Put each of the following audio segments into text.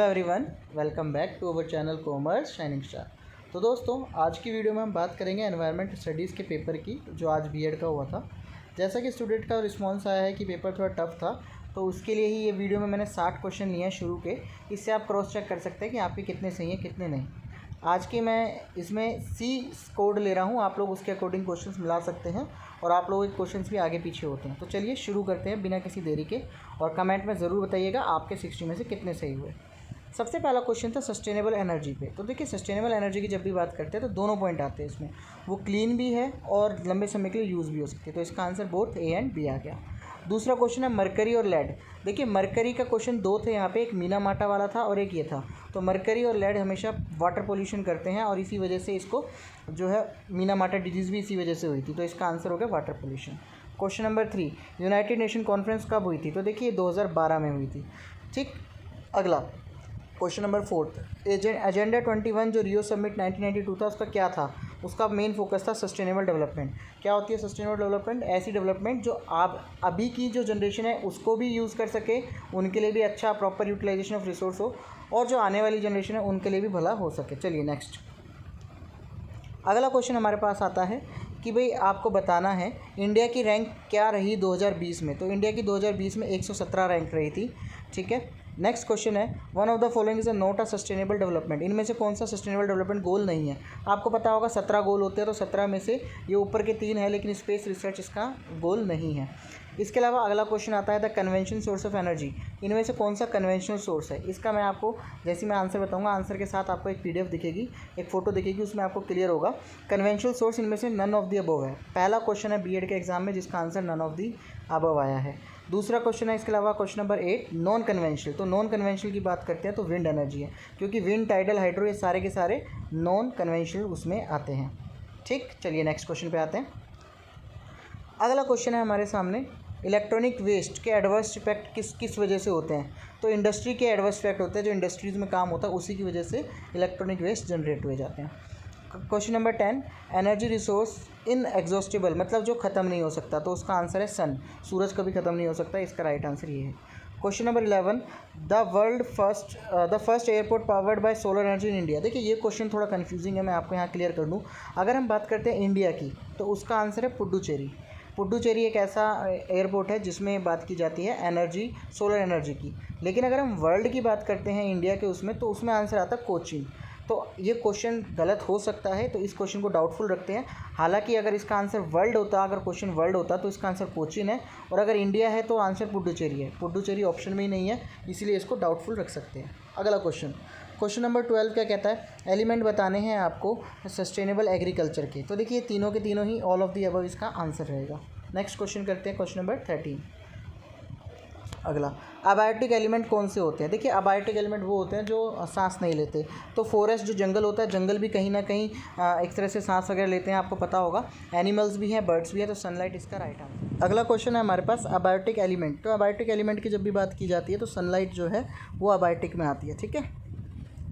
Hello everyone, welcome back to our channel commerce shining star. तो दोस्तों, आज की वीडियो में हम बात करेंगे एनवायरनमेंट स्टडीज़ के पेपर की, जो आज बीएड का हुआ था। जैसा कि स्टूडेंट का रिस्पांस आया है कि पेपर थोड़ा टफ था, तो उसके लिए ही ये वीडियो में मैंने 60 क्वेश्चन लिए हैं शुरू के। इससे आप क्रॉस चेक कर सकते हैं कि आपके कितने सही हैं कितने नहीं। आज की मैं इसमें सी कोड ले रहा हूँ, आप लोग उसके अकॉर्डिंग क्वेश्चंस मिला सकते हैं और आप लोगों के क्वेश्चंस भी आगे पीछे होते हैं। तो चलिए शुरू करते हैं बिना किसी देरी के, और कमेंट में ज़रूर बताइएगा आपके 60 में से कितने सही हुए। सबसे पहला क्वेश्चन था सस्टेनेबल एनर्जी पे। तो देखिए, सस्टेनेबल एनर्जी की जब भी बात करते हैं तो दोनों पॉइंट आते हैं इसमें, वो क्लीन भी है और लंबे समय के लिए यूज़ भी हो सकती है। तो इसका answer both A and B आ गया। दूसरा क्वेश्चन है मरकरी और लेड। देखिए, मरकरी का क्वेश्चन दो थे यहाँ पे, एक मीना माटा वाला था और एक ये था। तो मरकरी और लेड हमेशा वाटर पोल्यूशन करते हैं और इसी वजह से इसको जो है मीना माटा डिजीज़ भी इसी वजह से हुई थी। तो इसका आंसर हो गया water pollution. Question number 3, United nation conference कब हुई थी? तो देखिए 2012 में हुई थी। ठीक, अगला क्वेश्चन नंबर 4, एजेंडा 21 जो रियो समिट 1992 था, उसका क्या था? उसका मेन फोकस था सस्टेनेबल डेवलपमेंट। क्या होती है सस्टेनेबल डेवलपमेंट? ऐसी डेवलपमेंट जो आप अभी की जो जनरेशन है उसको भी यूज़ कर सके, उनके लिए भी अच्छा प्रॉपर यूटिलाइजेशन ऑफ रिसोर्स हो, और जो आने वाली जनरेशन है उनके लिए भी भला हो सके। चलिए नेक्स्ट, अगला क्वेश्चन हमारे पास आता है कि भाई आपको बताना है इंडिया की रैंक क्या रही 2020 में। तो इंडिया की 2020 में 117 रैंक रही थी। ठीक है, नेक्स्ट क्वेश्चन है one of the following is a not a sustainable development. इनमें से कौन सा सस्टेनेबल डेवलपमेंट गोल नहीं है? आपको पता होगा 17 गोल होते हैं, तो 17 में से ये ऊपर के 3 है, लेकिन स्पेस रिसर्च इसका गोल नहीं है। इसके अलावा अगला क्वेश्चन आता है the convention source of energy. इनमें से कौन सा कन्वेंशनल सोर्स है? इसका मैं आपको जैसे मैं आंसर बताऊंगा, आंसर के साथ आपको एक पीडीएफ दिखेगी, एक फोटो दिखेगी, उसमें आपको क्लियर होगा। कन्वेंशनल सोर्स इनमें से नन ऑफ द अबव है। पहला क्वेश्चन है बीएड के एग्जाम में जिसका answer none of the above आया है। दूसरा क्वेश्चन है इसके अलावा क्वेश्चन नंबर 8, नॉन कन्वेंशनल। तो नॉन कन्वेंशनल की बात करते हैं तो विंड एनर्जी है, क्योंकि विंड, टाइडल, हाइड्रो ये सारे के सारे नॉन कन्वेंशनल उसमें आते हैं। ठीक, चलिए नेक्स्ट क्वेश्चन पे आते हैं। अगला क्वेश्चन है हमारे सामने, इलेक्ट्रॉनिक वेस्ट के एडवर्स इफेक्ट किस वजह से होते हैं? तो इंडस्ट्री के एडवर्स इफेक्ट होते हैं, जो इंडस्ट्रीज़ में काम होता है उसी की वजह से इलेक्ट्रॉनिक वेस्ट जनरेट हुए जाते हैं। Question number 10, energy resource in exhaustible, मतलब जो ख़त्म नहीं हो सकता। तो उसका आंसर है सन, सूरज कभी ख़त्म नहीं हो सकता। इसका राइट आंसर ये है। Question number 11, the first airport powered by solar energy in India. देखिए ये क्वेश्चन थोड़ा कन्फ्यूजिंग है, मैं आपको यहाँ क्लियर कर दूँ। अगर हम बात करते हैं इंडिया की, तो उसका आंसर है पुडुचेरी। पुडुचेरी एक ऐसा एयरपोर्ट है जिसमें बात की जाती है एनर्जी, सोलर एनर्जी की। लेकिन अगर हम वर्ल्ड की बात करते हैं इंडिया के उसमें, तो उसमें आंसर आता है कोचीन। तो ये क्वेश्चन गलत हो सकता है, तो इस क्वेश्चन को डाउटफुल रखते हैं। हालांकि अगर इसका आंसर वर्ल्ड होता, अगर क्वेश्चन वर्ल्ड होता तो इसका आंसर कोचीन है, और अगर इंडिया है तो आंसर पुडुचेरी है। पुडुचेरी ऑप्शन में ही नहीं है, इसीलिए इसको डाउटफुल रख सकते हैं। अगला क्वेश्चन, क्वेश्चन नंबर 12 क्या कहता है? एलिमेंट बताने हैं आपको सस्टेनेबल एग्रीकल्चर के। तो देखिए तीनों के तीनों ही ऑल ऑफ द अबव इसका आंसर रहेगा। नेक्स्ट क्वेश्चन करते हैं, क्वेश्चन नंबर 13। अगला, अबायोटिक एलिमेंट कौन से होते हैं? देखिए अबायोटिक एलिमेंट वो होते हैं जो सांस नहीं लेते। तो फॉरेस्ट जो जंगल होता है, जंगल भी कहीं ना कहीं एक तरह से सांस वगैरह लेते हैं, आपको पता होगा। एनिमल्स भी हैं, बर्ड्स भी है, तो सनलाइट इसका राइट आंसर। अगला क्वेश्चन है हमारे पास अबायोटिक एलिमेंट। तो अबायोटिक एलिमेंट की जब भी बात की जाती है तो सनलाइट जो है वो अबायोटिक में आती है। ठीक है,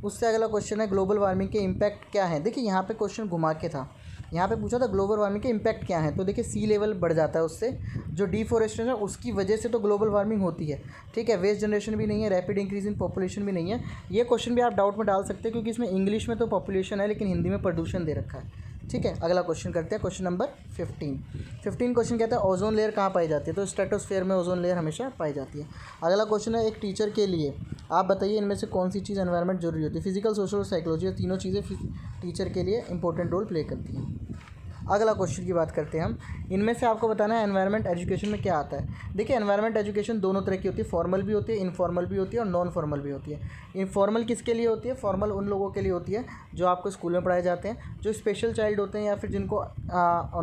उससे अगला क्वेश्चन है ग्लोबल वार्मिंग के इम्पैक्ट क्या है? देखिए यहाँ पे क्वेश्चन घुमा के था, यहाँ पे पूछा था ग्लोबल वार्मिंग के इम्पैक्ट क्या है। तो देखिए सी लेवल बढ़ जाता है उससे, जो डिफॉरेस्टेशन है उसकी वजह से तो ग्लोबल वार्मिंग होती है। ठीक है, वेस्ट जनरेशन भी नहीं है, रैपिड इंक्रीज इन पॉपुलेशन भी नहीं है। ये क्वेश्चन भी आप डाउट में डाल सकते हैं, क्योंकि इसमें इंग्लिश में तो पॉपुलेशन है लेकिन हिंदी में प्रदूषण दे रखा है। ठीक है, अगला क्वेश्चन करते हैं, क्वेश्चन नंबर 15 क्वेश्चन कहता है ओजोन लेयर कहाँ पाई जाती है? तो स्ट्रेटोस्फेयर में ओजोन लेयर हमेशा पाई जाती है। अगला क्वेश्चन है एक टीचर के लिए आप बताइए इनमें से कौन सी चीज़ एनवायरनमेंट जरूरी होती है? फिजिकल, सोशल और साइकोलॉजी, तीनों चीज़ें टीचर के लिए इंपॉर्टेंट रोल प्ले करती हैं। अगला क्वेश्चन की बात करते हैं हम, इनमें से आपको बताना है एनवायरनमेंट एजुकेशन में क्या आता है। देखिए एनवायरनमेंट एजुकेशन दोनों तरह की होती है, फॉर्मल भी होती है, इनफॉर्मल भी होती है, और नॉन फॉर्मल भी होती है। इनफॉर्मल किसके लिए होती है? फॉर्मल उन लोगों के लिए होती है जो आपको स्कूल में पढ़ाए जाते हैं, जो स्पेशल चाइल्ड होते हैं या फिर जिनको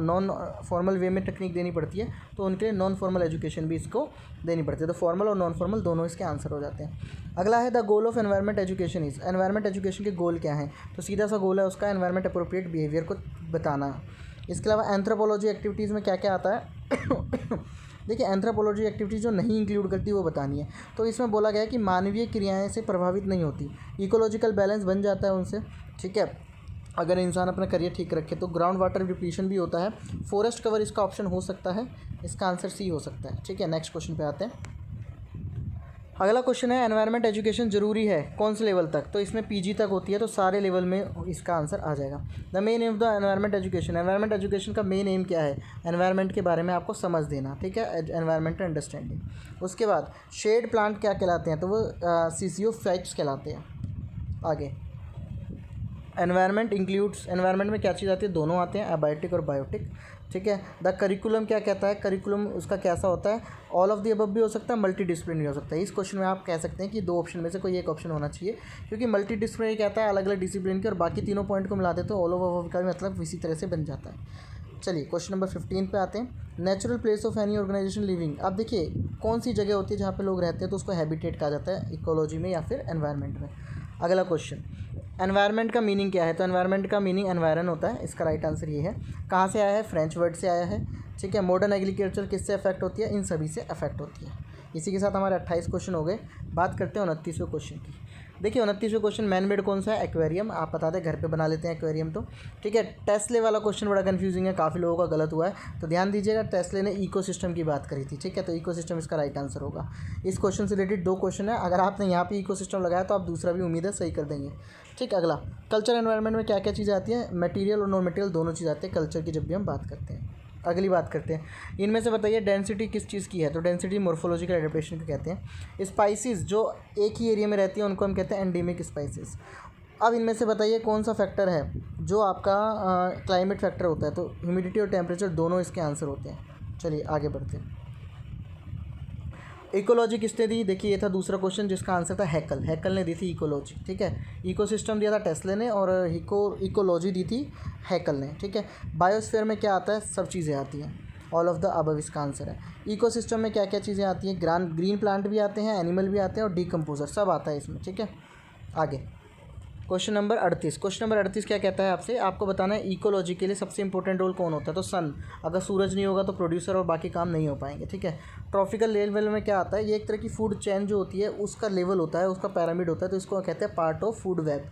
नॉन फॉर्मल वे में टेक्निक देनी पड़ती है, तो उनके लिए नॉन फॉर्मल एजुकेशन भी इसको देनी पड़ती है। तो फॉर्मल और नॉन फॉर्मल दोनों इसके आंसर हो जाते हैं। अगला है the goal of environment education is. Environment education के गोल क्या हैं? तो सीधा सा गोल है उसका एनवायरनमेंट अप्रोप्रिएट बिहेवियर को बताना। इसके अलावा एंथ्रोपोलॉजी एक्टिविटीज़ में क्या क्या आता है? देखिए एंथ्रोपोलॉजी एक्टिविटीज़ जो नहीं इंक्लूड करती वो बतानी है। तो इसमें बोला गया है कि मानवीय क्रियाएं से प्रभावित नहीं होती, इकोलॉजिकल बैलेंस बन जाता है उनसे। ठीक है, अगर इंसान अपना करियर ठीक रखे तो ग्राउंड वाटर डिप्लीशन भी होता है। फॉरेस्ट कवर इसका ऑप्शन हो सकता है, इसका आंसर सी हो सकता है। ठीक है, नेक्स्ट क्वेश्चन पे आते हैं। अगला क्वेश्चन है एनवायरनमेंट एजुकेशन ज़रूरी है कौन से लेवल तक, तो इसमें पीजी तक होती है, तो सारे लेवल में इसका आंसर आ जाएगा। The main M of the environment education, environment education का मेन एम क्या है, एनवायरनमेंट के बारे में आपको समझ देना, ठीक है, एनवायरनमेंट अंडरस्टैंडिंग। उसके बाद शेड प्लांट क्या कहलाते हैं, तो वो CCO फैक्ट्स कहलाते हैं। आगे एनवायरनमेंट इंक्लूड्स, एनवायरनमेंट में क्या चीज़ आती है, दोनों आते हैं, एबायोटिक और बायोटिक, ठीक है। द करिकुलम क्या कहता है, करिकुलम उसका कैसा होता है, ऑल ऑफ द अबव भी हो सकता है, मल्टी डिसिप्लिनरी हो सकता है। इस क्वेश्चन में आप कह सकते हैं कि दो ऑप्शन में से कोई एक ऑप्शन होना चाहिए, क्योंकि मल्टी डिसिप्लिनरी कहता है अलग अलग डिसिप्लिन के, और बाकी तीनों पॉइंट को मिला दे तो ऑल ऑफ अबव का भी मतलब इसी तरह से बन जाता है। चलिए क्वेश्चन नंबर 15 पे आते हैं। Natural place of any organisation living, अब देखिए कौन सी जगह होती है जहाँ पे लोग रहते हैं, तो उसको हैबिटेट कहा जाता है, इकोलॉजी में या फिर एनवायरनमेंट में। अगला क्वेश्चन, एनवायरनमेंट का मीनिंग क्या है, तो एनवायरनमेंट का मीनिंग एनवायरन होता है, इसका राइट आंसर ये है। कहाँ से आया है, फ्रेंच वर्ड से आया है, ठीक है। मॉडर्न एग्रीकल्चर किससे अफेक्ट होती है, इन सभी से अफेक्ट होती है। इसी के साथ हमारे 28 क्वेश्चन हो गए। बात करते हैं 29वें क्वेश्चन की। देखिए 29वें क्वेश्चन मैन मेड कौन सा है, एक्वेरियम। आप बता दें, घर पे बना लेते हैं एक्वेरियम, तो ठीक है। टेस्ले वाला क्वेश्चन बड़ा कंफ्यूजिंग है, काफ़ी लोगों का गलत हुआ है, तो ध्यान दीजिएगा। टेस्ले ने इकोसिस्टम की बात करी थी, ठीक है, तो इकोसिस्टम इसका राइट आंसर होगा। इस क्वेश्चन से रिलेटेड 2 क्वेश्चन है, अगर आपने यहाँ पे इकोसिस्टम लगाया तो आप दूसरा भी उम्मीद है सही कर देंगे, ठीक। अगला कल्चर एनवायरनमेंट में क्या क्या चीज़ें आती हैं, मटेरियल और नॉन मटेरियल दोनों चीज़ आती है कल्चर की जब भी हम बात करते हैं। अगली बात करते हैं, इनमें से बताइए डेंसिटी किस चीज़ की है, तो डेंसिटी मॉर्फोलॉजिकल एडेप्टेशन को कहते हैं। स्पाइसेस जो एक ही एरिया में रहती है उनको हम कहते हैं एंडेमिक स्पाइसेस। अब इनमें से बताइए कौन सा फैक्टर है जो आपका क्लाइमेट फैक्टर होता है, तो ह्यूमिडिटी और टेम्परेचर दोनों इसके आंसर होते हैं। चलिए आगे बढ़ते हैं। इकोलॉजी किसने दी, देखिए ये था दूसरा क्वेश्चन जिसका आंसर था हैकल, हैकल ने दी थी इकोलॉजी, ठीक है। इकोसिस्टम दिया था टेस्ले ने, और इकोलॉजी दी थी हैकल ने, ठीक है। बायोस्फीयर में क्या आता है, सब चीज़ें आती हैं, ऑल ऑफ द अबव इसका आंसर है। इकोसिस्टम में क्या क्या चीज़ें आती हैं, ग्रीन प्लांट भी आते हैं, एनिमल भी आते हैं, और डीकम्पोजर सब आता है इसमें, ठीक है। आगे क्वेश्चन नंबर 38, क्वेश्चन नंबर 38 क्या कहता है आपसे, आपको बताना है इकोलॉजी के लिए सबसे इंपॉर्टेंट रोल कौन होता है, तो सन। अगर सूरज नहीं होगा तो प्रोड्यूसर और बाकी काम नहीं हो पाएंगे, ठीक है। ट्रॉपिकल लेवल में क्या आता है, ये एक तरह की फूड चेन जो होती है उसका लेवल होता है, उसका पैरामिड होता है, तो इसको कहते हैं पार्ट ऑफ फूड वेब,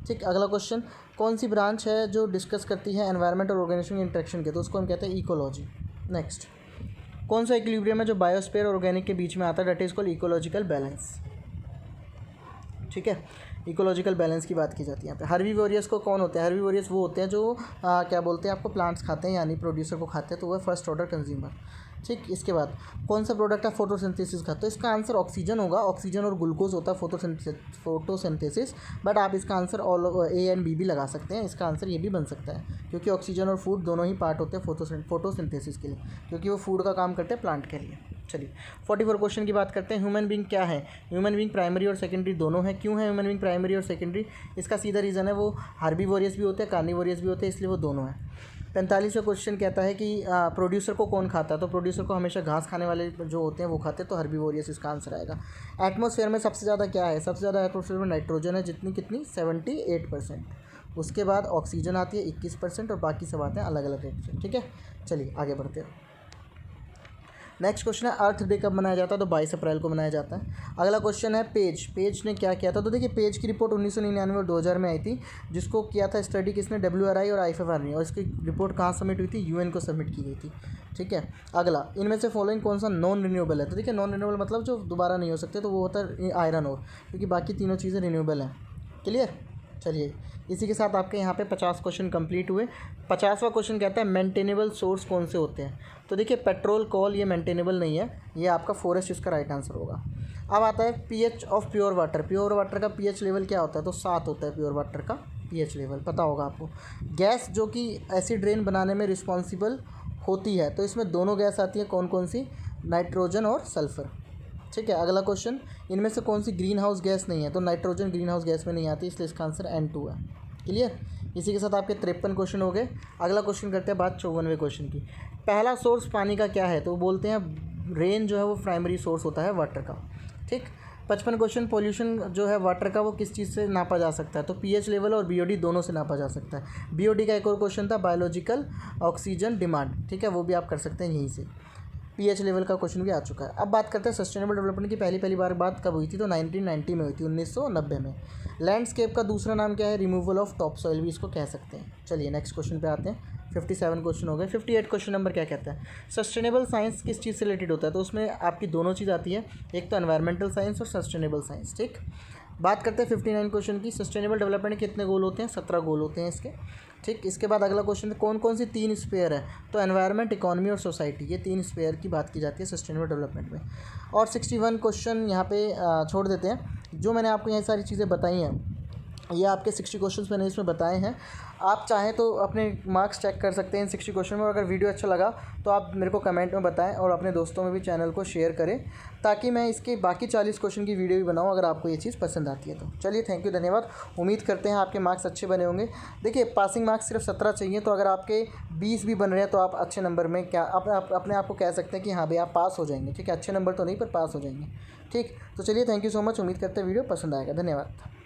ठीक। अगला क्वेश्चन, कौन सी ब्रांच है जो डिस्कस करती है एनवायरनमेंट और ऑर्गेनिज्म के इंटरेक्शन के, तो उसको हम कहते हैं इकोलॉजी। नेक्स्ट, कौन सा इक्विलिब्रियम है जो बायोस्फीयर और ऑर्गेनिक के बीच में आता है, that is called ecological balance, ठीक है। इकोलॉजिकल बैलेंस की बात की जाती है यहाँ पे। हर्बीवोरियस को कौन होते हैं, हर्बीवोरियस वो होते हैं जो क्या बोलते हैं आपको, प्लांट्स खाते हैं, यानी प्रोड्यूसर को खाते हैं, तो वह फर्स्ट ऑर्डर कंज्यूमर, ठीक। इसके बाद कौन सा प्रोडक्ट है फोटोसिंथेसिस का, तो इसका आंसर ऑक्सीजन होगा। ऑक्सीजन और ग्लूकोज होता है फोटोसिंथेसिस, बट आप इसका answer all A and B भी लगा सकते हैं, इसका आंसर ये भी बन सकता है, क्योंकि ऑक्सीजन और फूड दोनों ही पार्ट होते हैं फोटोसिंथेसिस के लिए, क्योंकि वो फूड का काम करते हैं प्लांट के लिए। चलिए 44 क्वेश्चन की बात करते हैं। ह्यूमन बीइंग क्या है, ह्यूमन बीइंग प्राइमरी और सेकेंडरी दोनों है। क्यों है ह्यूमन बीइंग प्राइमरी और सेकेंडरी, इसका सीधा रीज़न है वो हार्बीवोरियस भी होते हैं, कार्निवोरियस भी होते हैं, इसलिए वो दोनों हैं। 45वां क्वेश्चन कहता है कि प्रोड्यूसर को कौन खाता है, तो प्रोड्यूसर को हमेशा घास खाने वाले जो होते हैं वो खाते हैं, तो हर्बीवोरियस इसका आंसर आएगा। एटमॉस्फेयर में सबसे ज़्यादा क्या है, सबसे ज़्यादा एटमॉस्फेयर में नाइट्रोजन है, कितनी 78%। उसके बाद ऑक्सीजन आती है 21%, और बाकी सब आते हैं अलग अलग रेट, ठीक है। चलिए आगे बढ़ते हैं। नेक्स्ट क्वेश्चन है अर्थ डे कब मनाया जाता है, तो 22 अप्रैल को मनाया जाता है। अगला क्वेश्चन है पेज ने क्या किया था, तो देखिए पेज की रिपोर्ट 1999 और 2000 में आई थी, जिसको किया था स्टडी किसने, WRI और IFFR ने, और इसकी रिपोर्ट कहाँ सबमिट हुई थी, UN को सबमिट की गई थी, ठीक है। अगला, इनमें से फॉलोइंग कौन सा नॉन रिन्यूएबल है, तो देखिए नॉन रिन्यूएबल मतलब जो दोबारा नहीं हो सकते, तो वो होता है आयरन और, क्योंकि बाकी तीनों चीज़ें रिन्यूएबल हैं। क्लियर। चलिए इसी के साथ आपके यहाँ पे 50 क्वेश्चन कंप्लीट हुए। 50वां क्वेश्चन कहता है मेंटेनेबल सोर्स कौन से होते हैं, तो देखिए पेट्रोल, कोल ये मेंटेनेबल नहीं है, ये आपका फॉरेस्ट इसका राइट आंसर होगा। अब आता है pH of pure water, pure water का pH लेवल क्या होता है, तो 7 होता है प्योर वाटर का pH लेवल, पता होगा आपको। गैस जो कि एसिड रेन बनाने में रिस्पॉन्सिबल होती है, तो इसमें दोनों गैस आती है, कौन कौन सी, नाइट्रोजन और सल्फर, ठीक है। अगला क्वेश्चन, इनमें से कौन सी ग्रीन हाउस गैस नहीं है, तो नाइट्रोजन ग्रीन हाउस गैस में नहीं आती, इसलिए इसका आंसर N2 है। क्लियर। इसी के साथ आपके 53 क्वेश्चन हो गए। अगला क्वेश्चन करते हैं बात 54वें क्वेश्चन की। पहला सोर्स पानी का क्या है, तो बोलते हैं रेन जो है वो प्राइमरी सोर्स होता है वाटर का, ठीक। 55 क्वेश्चन, पोल्यूशन जो है वाटर का वो किस चीज़ से नापा जा सकता है, तो pH लेवल और BOD दोनों से नापा जा सकता है। BOD का एक और क्वेश्चन था बायोलॉजिकल ऑक्सीजन डिमांड, ठीक है, वो भी आप कर सकते हैं यहीं से। पीएच लेवल का क्वेश्चन भी आ चुका है। अब बात करते हैं सस्टेनेबल डेवलपमेंट की। पहली बार बात कब हुई थी? तो 1990 में हुई थी, 1990 में। लैंडस्केप का दूसरा नाम क्या है? रिमूवल ऑफ टॉप सॉइल भी इसको कह सकते हैं। चलिए नेक्स्ट क्वेश्चन पे आते हैं। 57 क्वेश्चन हो गए। 58 क्वेश्चन नंबर क्या कहता है? सस्टेनेबल साइंस किस चीज़ से रिलेटेड होता है? तो उसमें आपकी दोनों चीज़ आती है, एक तो एनवायरमेंटल साइंस और सस्टेनेबल साइंस। ठीक, बात करते हैं 59 क्वेश्चन की। सस्टेनेबल डेवलपमेंट के कितने गोल होते हैं? 17 गोल होते हैं इसके। ठीक, इसके बाद अगला क्वेश्चन, कौन कौन सी 3 स्फीयर है? तो एनवायरनमेंट, इकोनॉमी और सोसाइटी, ये 3 स्फीयर की बात की जाती है सस्टेनेबल डेवलपमेंट में। और 61 क्वेश्चन यहाँ पे छोड़ देते हैं। जो मैंने आपको ये सारी चीज़ें बताई हैं, ये आपके 60 क्वेश्चन मैंने इसमें बताए हैं। आप चाहें तो अपने मार्क्स चेक कर सकते हैं इन 60 क्वेश्चन में। अगर वीडियो अच्छा लगा तो आप मेरे को कमेंट में बताएं और अपने दोस्तों में भी चैनल को शेयर करें, ताकि मैं इसके बाकी 40 क्वेश्चन की वीडियो भी बनाऊं अगर आपको ये चीज़ पसंद आती है तो। चलिए, थैंक यू, धन्यवाद। उम्मीद करते हैं आपके मार्क्स अच्छे बने होंगे। देखिए, पासिंग मार्क्स सिर्फ 17 चाहिए, तो अगर आपके 20 भी बन रहे हैं तो आप अच्छे नंबर में क्या अपने आप को कह सकते हैं कि हाँ भाई आप पास हो जाएंगे। ठीक है, अच्छे नंबर तो नहीं पर पास हो जाएंगे। ठीक, तो चलिए, थैंक यू सो मच। उम्मीद करते हैं वीडियो पसंद आएगा। धन्यवाद।